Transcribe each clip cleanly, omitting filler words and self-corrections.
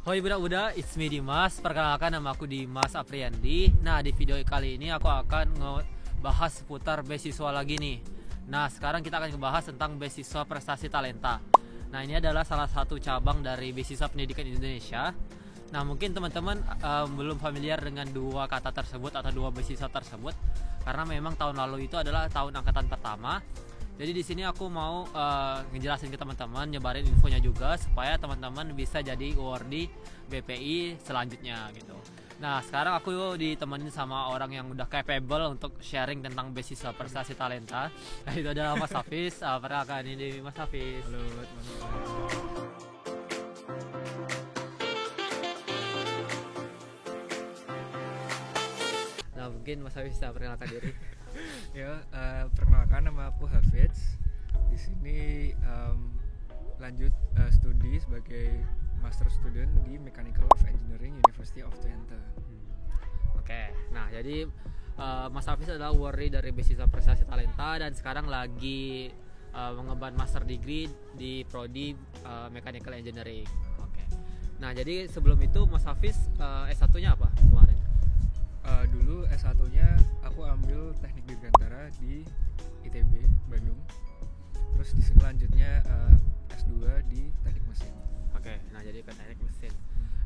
Hoi budak-budak, it's me Dimas. Perkenalkan, nama aku Dimas Apriyandi. Nah, di video kali ini aku akan ngebahas seputar beasiswa lagi nih. Nah, sekarang kita akan ngebahas tentang beasiswa prestasi talenta. Nah, ini adalah salah satu cabang dari beasiswa pendidikan Indonesia. Nah, mungkin teman-teman belum familiar dengan dua kata tersebut atau dua beasiswa tersebut, karena memang tahun lalu itu adalah tahun angkatan pertama. Jadi di sini aku mau ngejelasin ke teman-teman, nyebarin infonya juga supaya teman-teman bisa jadi awardee BPI selanjutnya gitu. Nah, sekarang aku ditemenin sama orang yang udah capable untuk sharing tentang beasiswa prestasi talenta. Nah, itu adalah Mas Hafiz. Perkenalkan, ini Mas Hafiz. Halo teman-teman. Nah, mungkin Mas Hafiz bisa perkenalkan diri. Ya, perkenalkan, nama aku Hafiz. Di sini lanjut studi sebagai master student di Mechanical of Engineering University of Twente. Oke, nah jadi Mas Hafiz adalah awardee dari beasiswa prestasi talenta dan sekarang lagi mengemban master degree di prodi Mechanical Engineering. Oke. Nah, jadi sebelum itu Mas Hafiz S1-nya apa kemarin? Dulu S1-nya aku ambil teknik dirgantara di ITB Bandung. Terus di sini lanjutnya S2 di teknik mesin. Oke, nah jadi ke teknik mesin.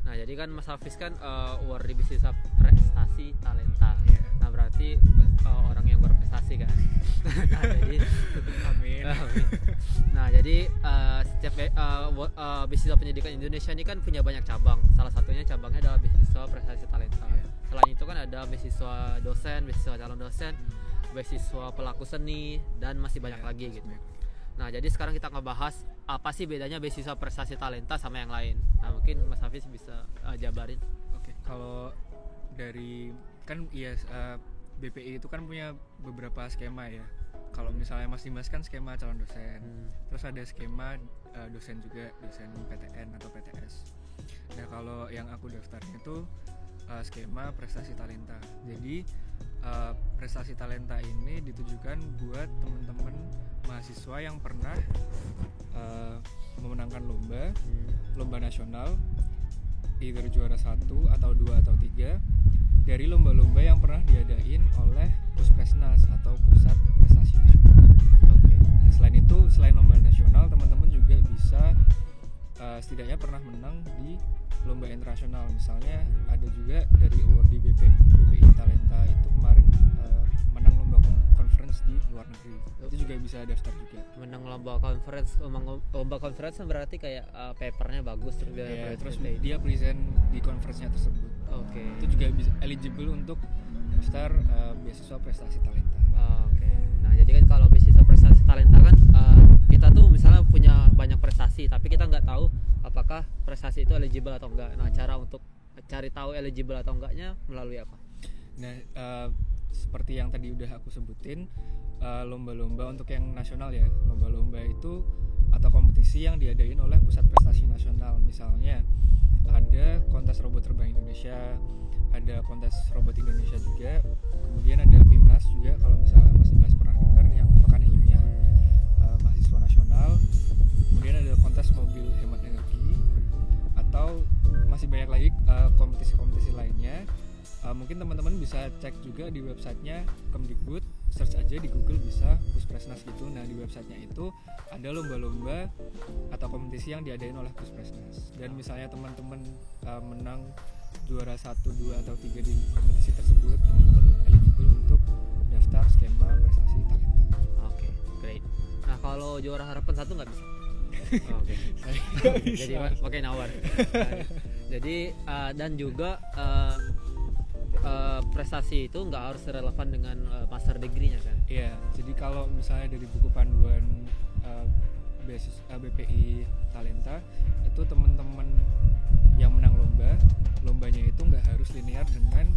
Nah, jadi kan Mas Hafiz kan awardee beasiswa prestasi talenta. Yeah. Nah, berarti orang yang berprestasi kan. Nah, jadi Amin. Nah, jadi setiap beasiswa pendidikan Indonesia ini kan punya banyak cabang. Salah satunya cabangnya adalah beasiswa prestasi talenta. Yeah. Selain itu kan ada beasiswa dosen, beasiswa calon dosen, beasiswa pelaku seni, dan masih banyak lagi gitu. Nah, jadi sekarang kita ngebahas apa sih bedanya beasiswa prestasi talenta sama yang lain. Nah, mungkin Mas Hafiz bisa jabarin. Oke, kalau dari kan BPI itu kan punya beberapa skema ya. Kalau misalnya Mas Dimas kan skema calon dosen, terus ada skema dosen juga, dosen PTN atau PTS. Nah, kalau yang aku daftarnya itu skema prestasi talenta. Jadi prestasi talenta ini ditujukan buat teman-teman mahasiswa yang pernah memenangkan lomba nasional, either juara 1 atau 2 atau 3 dari lomba-lomba yang pernah diadain oleh Puspresnas atau Pusat Prestasi Nasional. Oke. Nah, selain lomba nasional, teman-teman juga bisa setidaknya pernah menang di lomba internasional. Misalnya ada juga dari awardee BPI Talenta itu kemarin menang lomba conference di luar negeri. Itu juga bisa daftar juga. Menang lomba conference berarti kayak papernya bagus terus Terus dia present di conference-nya tersebut. Oke. Itu juga bisa eligible untuk daftar beasiswa prestasi talenta. Oke. Nah, jadi kan kalau beasiswa prestasi talenta kan kita tuh misalnya punya banyak prestasi tapi kita nggak tahu apakah prestasi itu eligible atau enggak. Nah, cara untuk cari tahu eligible atau enggaknya melalui apa? Nah, seperti yang tadi udah aku sebutin, lomba-lomba untuk yang nasional ya, lomba-lomba itu atau kompetisi yang diadain oleh Pusat Prestasi Nasional. Misalnya ada kontes robot terbang Indonesia, ada kontes robot Indonesia juga, kemudian ada PIMNAS juga kalau misalnya Mas Dimas pernah dengar yang Pekan Ilmiah Mahasiswa Nasional, kemudian ada kontes mobil hemat energi, atau masih banyak lagi kompetisi-kompetisi lainnya. Mungkin teman-teman bisa cek juga di websitenya Kemdikbud, search aja di Google bisa Puspresnas gitu. Nah, di websitenya itu ada lomba-lomba atau kompetisi yang diadain oleh Puspresnas. Dan misalnya teman-teman menang juara 1, 2, atau 3 di kompetisi tersebut, teman-teman eligible untuk daftar skema prestasi talenta. Oke, great. Nah, kalau juara harapan 1 nggak bisa? Oke. Jadi pakai nawar. Nah, jadi dan juga prestasi itu nggak harus relevan dengan master degree-nya kan? Iya, jadi kalau misalnya dari buku panduan beasiswa BPI Talenta itu teman-teman yang menang lombanya itu nggak harus linear dengan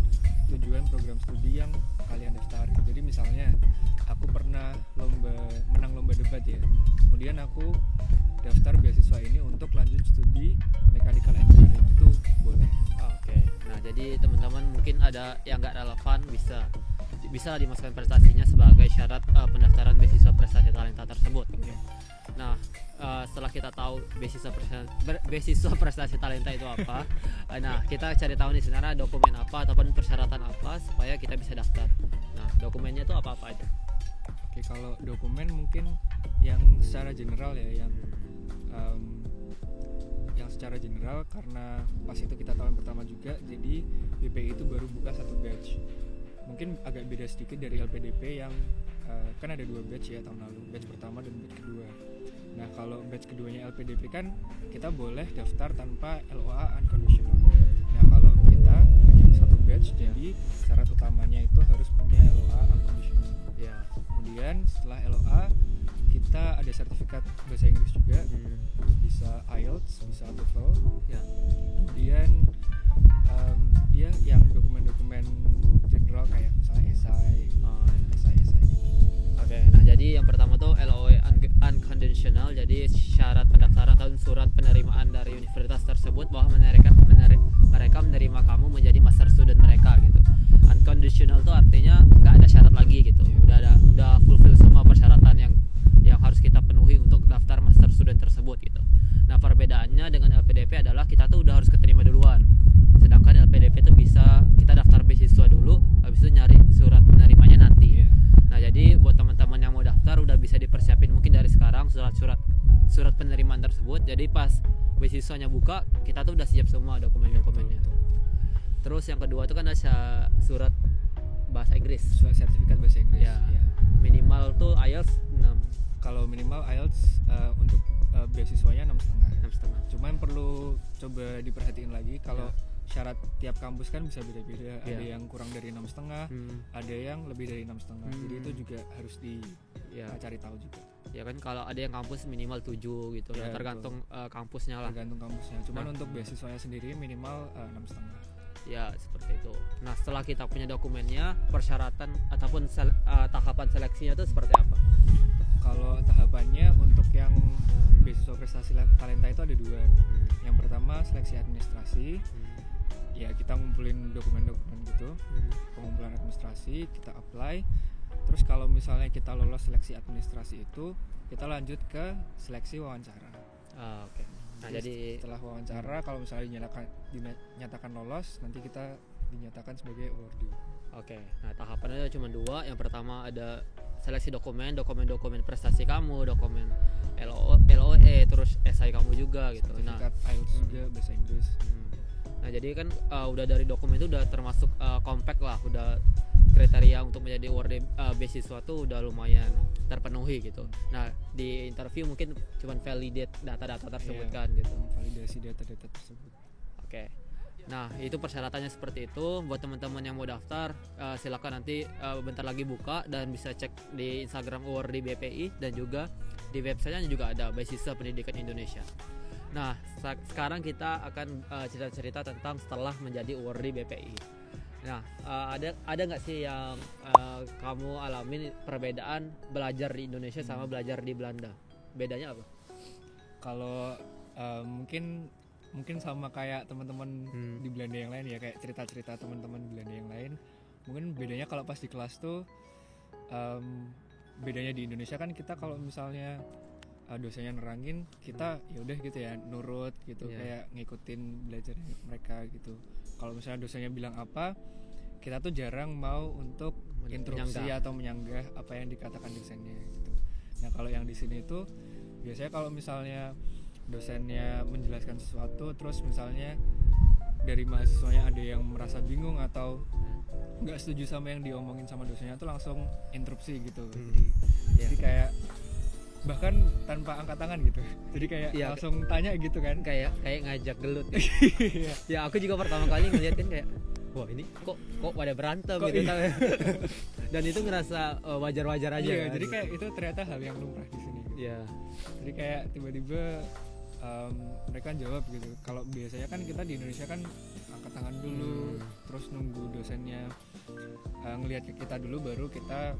tujuan program studi yang kalian daftar. Jadi misalnya aku pernah menang lomba debat ya, kemudian aku daftar beasiswa ini untuk lanjut studi Mechanical Engineering, itu boleh. Oke. Nah, jadi teman-teman mungkin ada yang nggak relevan bisa dimasukkan prestasinya sebagai syarat pendaftaran beasiswa prestasi talenta tersebut. Okay. Nah, setelah kita tahu beasiswa prestasi talenta itu apa, nah kita cari tahu nih sebenarnya dokumen apa ataupun persyaratan apa supaya kita bisa daftar. Nah, dokumennya itu apa aja? Oke, kalau dokumen mungkin yang secara general ya, yang secara general, karena pas itu kita tahun pertama juga, jadi BPI itu baru buka satu batch. Mungkin agak beda sedikit dari LPDP yang kan ada 2 batch ya tahun lalu, batch pertama dan batch kedua. Nah, kalau batch keduanya LPDP kan kita boleh daftar tanpa LOA unconditional. Nah, kalau kita hanya satu batch, jadi syarat utamanya itu harus punya LOA unconditional. Ya. Kemudian setelah LOA kita ada sertifikat bahasa Inggris juga, bisa IELTS, bisa TOEFL. Ya. Kemudian ya yang dokumen-dokumen general kayak misalnya esai gitu. Oke, nah jadi yang pertama tuh LOA unconditional, jadi syarat pendaftaran atau surat penerimaan dari universitas tersebut bahwa mereka menerima kamu menjadi master student mereka gitu. Unconditional tuh artinya nggak ada syarat lagi gitu, udah fulfill semua persyaratan yang harus kita penuhi untuk daftar master student tersebut gitu. Nah, perbedaannya dengan LPDP adalah kita tuh udah harus keterima duluan, sedangkan LPDP tuh bisa kita daftar beasiswa dulu, habis itu nyari surat penerimanya nanti. Nah, jadi buat teman-teman yang mau daftar udah bisa dipersiapin mungkin dari sekarang surat penerimaan tersebut. Jadi pas beasiswanya buka, kita tuh udah siap semua dokumen-dokumennya. Terus yang kedua tuh kan ada surat bahasa Inggris, Sertifikat bahasa Inggris. ya. Minimal tuh IELTS 6. Kalau minimal IELTS untuk beasiswanya 6,5. 6,5. Cuman perlu coba diperhatiin lagi kalau syarat tiap kampus kan bisa beda-beda. Ada yang kurang dari 6,5, ada yang lebih dari 6,5. Jadi itu juga harus cari tahu juga. Ya kan, kalau ada yang kampus minimal 7 gitu, Ya, tergantung kampusnya lah. Tergantung kampusnya. Cuman untuk beasiswanya sendiri minimal 6,5. Ya, seperti itu. Nah, setelah kita punya dokumennya, persyaratan ataupun tahapan seleksinya itu seperti apa? Kalau tahapannya untuk yang beasiswa prestasi talenta itu ada 2. Yang pertama seleksi administrasi. Ya, kita ngumpulin dokumen-dokumen gitu, pengumpulan administrasi, kita apply. Terus kalau misalnya kita lolos seleksi administrasi itu, kita lanjut ke seleksi wawancara. Oke. Nah, jadi setelah wawancara, kalau misalnya dinyatakan lolos, nanti kita dinyatakan sebagai awardee. Oke. Nah, tahapannya cuma 2. Yang pertama ada seleksi dokumen prestasi kamu, dokumen LOE, terus esai kamu juga gitu. Sertifikat IELTS juga bahasa Inggris. Nah, jadi kan udah dari dokumen itu udah termasuk compact lah, udah kriteria untuk menjadi awardee beasiswa tuh udah lumayan terpenuhi gitu. Nah, di interview mungkin cuma validate data-data tersebut kan gitu. Validasi data-data tersebut. Oke. Nah, itu persyaratannya seperti itu. Buat teman-teman yang mau daftar, silakan nanti bentar lagi buka dan bisa cek di Instagram awardee BPI, dan juga di websitenya juga ada Beasiswa Pendidikan Indonesia. Nah, sekarang kita akan cerita-cerita tentang setelah menjadi awardee BPI. Nah, ada nggak sih yang kamu alamin perbedaan belajar di Indonesia sama belajar di Belanda? Bedanya apa? Kalau mungkin sama kayak teman-teman di Belanda yang lain ya, kayak cerita-cerita teman-teman di Belanda yang lain. Mungkin bedanya kalau pas di kelas tuh bedanya di Indonesia kan kita kalau misalnya dosennya nerangin, kita ya udah gitu ya, nurut gitu, kayak ngikutin belajar mereka gitu. Kalau misalnya dosennya bilang apa, kita tuh jarang mau untuk interupsi atau menyanggah apa yang dikatakan dosennya gitu. Nah, kalau yang di sini itu biasanya kalau misalnya dosennya menjelaskan sesuatu, terus misalnya dari mahasiswanya ada yang merasa bingung atau nggak setuju sama yang diomongin sama dosennya, tuh langsung interupsi gitu. Jadi kayak bahkan tanpa angkat tangan gitu, jadi kayak langsung tanya gitu kan, kayak ngajak gelut ya. Ya, aku juga pertama kali ngeliatin kayak, wah ini kok pada berantem gitu kan. Dan itu ngerasa wajar-wajar aja kan? Jadi kayak itu ternyata hal yang lumrah di sini gitu. Jadi kayak tiba-tiba mereka jawab gitu. Kalau biasanya kan kita di Indonesia kan angkat tangan dulu, terus nunggu dosennya ngelihat ke kita dulu baru kita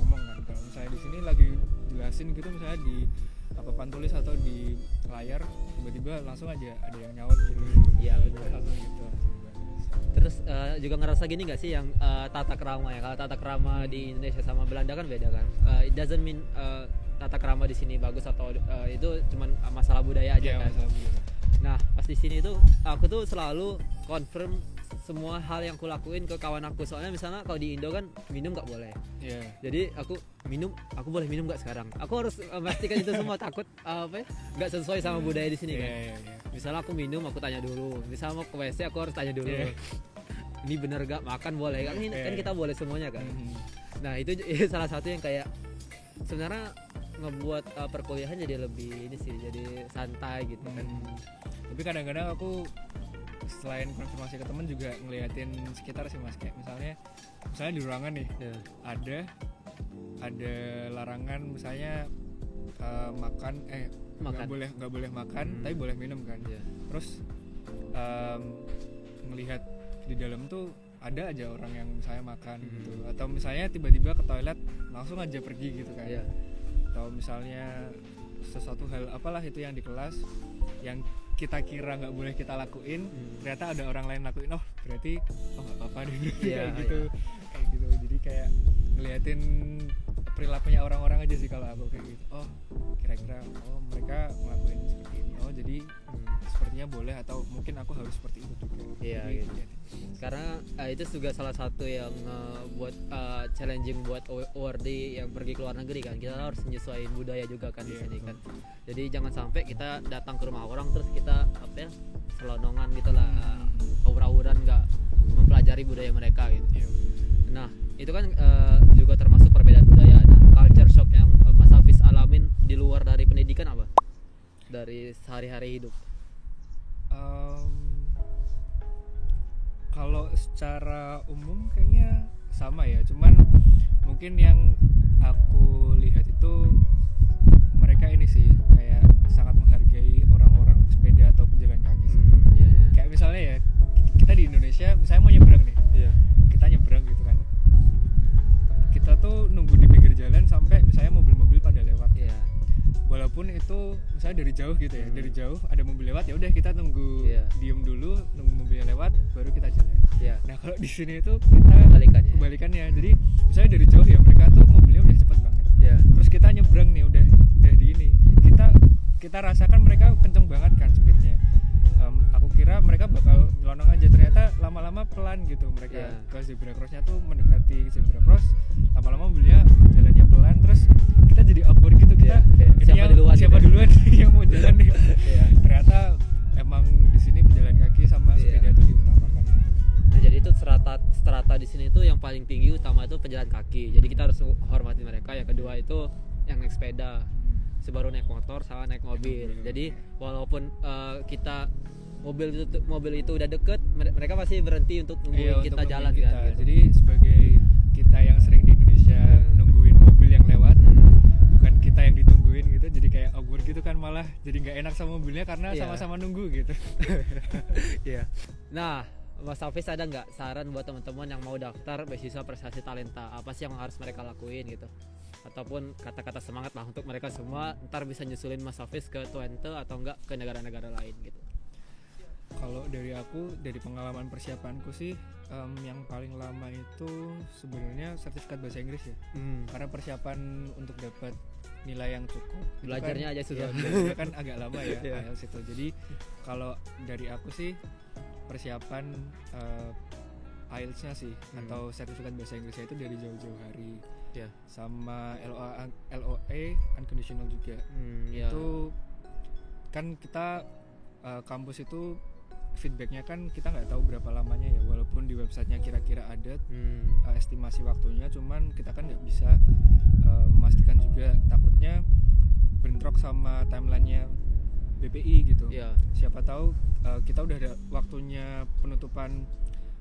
ngomong kan. Kalau misalnya di sini lagi jelasin gitu, misalnya di papan tulis atau di layar, tiba-tiba langsung aja ada yang nyaut gitu. Iya, benar. Langsung gitu. Terus juga ngerasa gini nggak sih yang tata krama ya? Kalau tata krama di Indonesia sama Belanda kan beda kan. It doesn't mean tata krama di sini bagus atau itu cuman masalah budaya aja Iya, kan. masalah budaya. Nah pas di sini tuh aku tuh selalu confirm semua hal yang aku lakuin ke kawan aku, soalnya misalnya kalau di Indo kan minum nggak boleh, Iya. jadi aku boleh minum nggak sekarang, aku harus memastikan itu semua, takut nggak sesuai sama budaya di sini kan. Iya. Misalnya aku minum aku tanya dulu, misalnya mau ke WC aku harus tanya dulu, Iya. ini bener gak makan boleh kan, kan kita boleh semuanya kan. Nah itu salah satu yang kayak sebenarnya ngebuat perkuliahan jadi lebih ini sih, jadi santai gitu kan. Tapi kadang-kadang aku selain konfirmasi ke temen juga ngeliatin sekitar sih mas, kayak misalnya di ruangan nih Ya. ada larangan misalnya makan nggak boleh makan tapi boleh minum kan. Ya. Terus melihat di dalam tuh ada aja orang yang misalnya makan gitu, atau misalnya tiba-tiba ke toilet langsung aja pergi gitu kan. Ya. Atau misalnya sesuatu hal apalah itu yang di kelas yang kita kira nggak boleh kita lakuin, ternyata ada orang lain lakuin, berarti nggak apa-apa deh. Iya, kayak gitu. Jadi kayak ngeliatin perilakunya orang-orang aja sih kalau aku kayak gitu. Kira-kira mereka ngelakuin seperti ini, jadi sepertinya boleh, atau mungkin aku harus seperti itu juga. Iya Jadi, gitu. Karena itu juga salah satu yang buat challenging buat awardee yang pergi ke luar negeri kan, kita harus menyesuaikan budaya juga kan di sini kan. Jadi jangan sampai kita datang ke rumah orang terus kita selonongan gitu lah, aur-auran, nggak mempelajari budaya mereka gitu. Iya. Nah itu kan juga termasuk perbedaan budaya. Nah, culture shock yang Mas Hafiz alamin di luar dari pendidikan apa? Dari sehari-hari hidup. Kalau secara umum kayaknya sama ya, cuman mungkin yang aku lihat itu mereka ini sih kayak sangat menghargai orang-orang sepeda atau pejalan kaki sih. Iya. Kayak misalnya ya kita di Indonesia misalnya mau nyebrang nih, Iya. kita nyebrang gitu kan, kita tuh nunggu di pinggir jalan sampai misalnya mobil-mobil pada lewat. Iya. Walaupun itu misalnya dari jauh gitu ya, dari jauh ada mobil lewat, ya udah kita tunggu, diem dulu nunggu mobilnya lewat baru kita jalan. Iya. Nah kalau di sini itu kita kebalikannya. Jadi misalnya dari jauh ya mereka tuh mobilnya udah cepet banget. Iya. Terus kita nyebrang nih udah di ini, kita rasakan mereka kenceng banget kan speednya. Aku kira mereka bakal nyelonong aja, ternyata lama-lama pelan gitu mereka. Ke zebra crossnya tuh mendekati zebra cross, lama-lama mobilnya jalannya pelan, terus kita jadi awkward gitu, kita siapa duluan yang mau jalan nih. Ternyata emang di sini pejalan kaki sama sepeda itu diutamakan. Nah jadi itu strata di sini itu yang paling tinggi utama itu pejalan kaki. Jadi kita harus hormati mereka. Yang kedua itu yang naik sepeda, sebaru naik motor sama naik mobil. Jadi walaupun kita mobil itu udah deket, mereka pasti berhenti untuk nungguin kita jalan kan. Gitu. Jadi sebagai kita yang sering di Indonesia nungguin mobil yang lewat, bukan kita yang ditungguin gitu, jadi kayak awkward gitu kan, malah jadi nggak enak sama mobilnya karena sama-sama nunggu gitu. Iya. Nah, Mas Hafiz ada nggak saran buat teman-teman yang mau daftar beasiswa prestasi talenta? Apa sih yang harus mereka lakuin gitu? Ataupun kata-kata semangat lah untuk mereka semua ntar bisa nyusulin Mas Hafiz ke Twente atau enggak ke negara-negara lain gitu. Kalau dari aku, dari pengalaman persiapanku sih, yang paling lama itu sebenarnya sertifikat bahasa Inggris ya. Karena persiapan untuk dapat nilai yang cukup belajarnya kan, aja sudah belajarnya kan agak lama ya. IELTS itu. Jadi kalau dari aku sih persiapan IELTS-nya sih atau sertifikat bahasa Inggrisnya itu dari jauh-jauh hari. Sama LOA unconditional juga. Itu kan kita kampus itu feedbacknya kan kita nggak tahu berapa lamanya ya, walaupun di websitenya kira-kira ada estimasi waktunya, cuman kita kan nggak bisa memastikan juga, takutnya bentrok sama timelinenya BPI gitu. Siapa tahu kita udah ada waktunya penutupan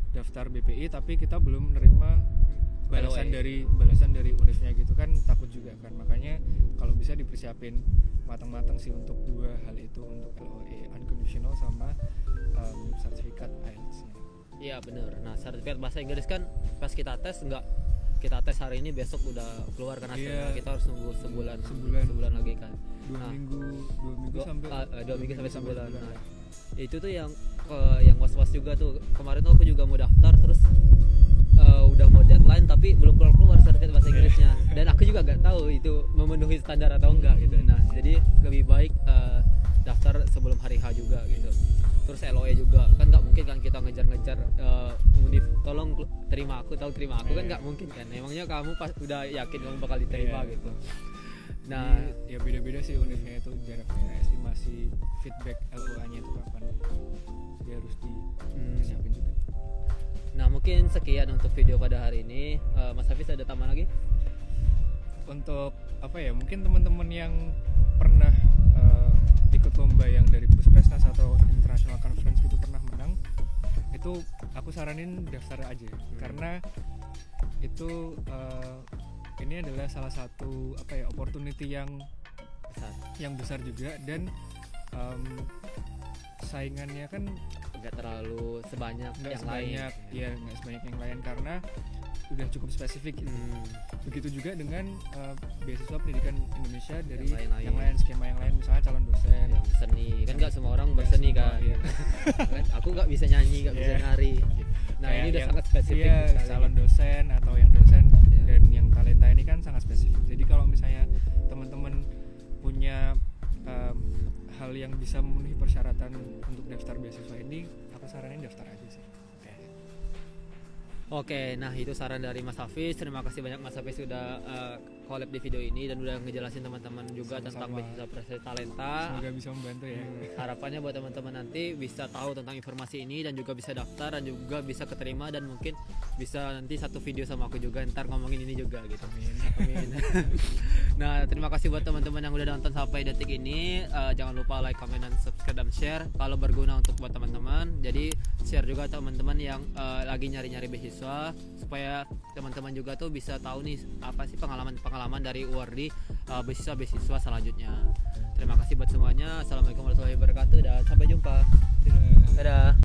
daftar BPI tapi kita belum menerima balasan dari univnya gitu kan, takut juga kan. Makanya kalau bisa dipersiapin matang-matang sih untuk dua hal itu, untuk LOA unconditional sama sertifikat IELTS-nya. Iya benar. Nah sertifikat bahasa Inggris kan pas kita tes kita tes hari ini, besok udah keluar kan hasilnya. Kita harus nunggu sebulan lagi kan. Dua minggu sampai sebulan. Nah, itu tuh yang yang was-was juga tuh. Kemarin tuh aku juga mau daftar, terus udah mau deadline tapi belum keluar sertifikat bahasa Inggrisnya, dan aku juga gak tahu itu memenuhi standar atau enggak gitu. Nah jadi lebih baik daftar sebelum hari H juga gitu. Terus LOE juga kan nggak mungkin kan kita ngejar-ngejar univ tolong terima aku kan nggak mungkin kan. Emangnya kamu pas udah yakin kamu bakal diterima gitu. Nah ya beda-beda sih univnya itu, jaraknya estimasi feedback LOA-nya itu kapan, dia harus disiapin juga. Nah mungkin sekian untuk video pada hari ini. Mas Hafiz ada tambahan lagi? Untuk apa ya, mungkin teman-teman yang pernah ikut lomba yang dari Puspresnas atau International Conference gitu pernah menang, itu aku saranin daftar aja karena itu ini adalah salah satu apa ya, opportunity yang besar juga, dan saingannya kan nggak terlalu sebanyak yang lain. Ya nggak sebanyak yang lain karena udah cukup spesifik gitu. Begitu juga dengan beasiswa pendidikan Indonesia dari yang lain, skema yang lain, misalnya calon dosen yang seni kan nggak semua orang berseni kan. Iya. Kan aku nggak bisa nyanyi, nggak bisa nari. Nah kayak ini udah yang, sangat spesifik. Iya, calon dosen atau yang dosen dan yang talenta ini kan sangat spesifik. Jadi kalau misalnya teman-teman punya hal yang bisa memenuhi persyaratan untuk daftar beasiswa ini, aku saranin daftar aja sih. Oke, nah itu saran dari Mas Hafiz. Terima kasih banyak Mas Hafiz sudah collab di video ini dan udah ngejelasin teman-teman juga tentang beasiswa prestasi talenta. Semoga bisa membantu ya. Harapannya buat teman-teman nanti bisa tahu tentang informasi ini dan juga bisa daftar dan juga bisa keterima, dan mungkin bisa nanti satu video sama aku juga ntar ngomongin ini juga gitu. Amin. Nah terima kasih buat teman-teman yang udah nonton sampai detik ini. Jangan lupa like, comment, dan subscribe dan share kalau berguna untuk buat teman-teman. Jadi share juga teman-teman yang lagi nyari-nyari beasiswa, supaya teman-teman juga tuh bisa tahu nih apa sih pengalaman dari UARDI beasiswa selanjutnya. Terima kasih buat semuanya. Assalamualaikum warahmatullahi wabarakatuh dan sampai jumpa. Dadah.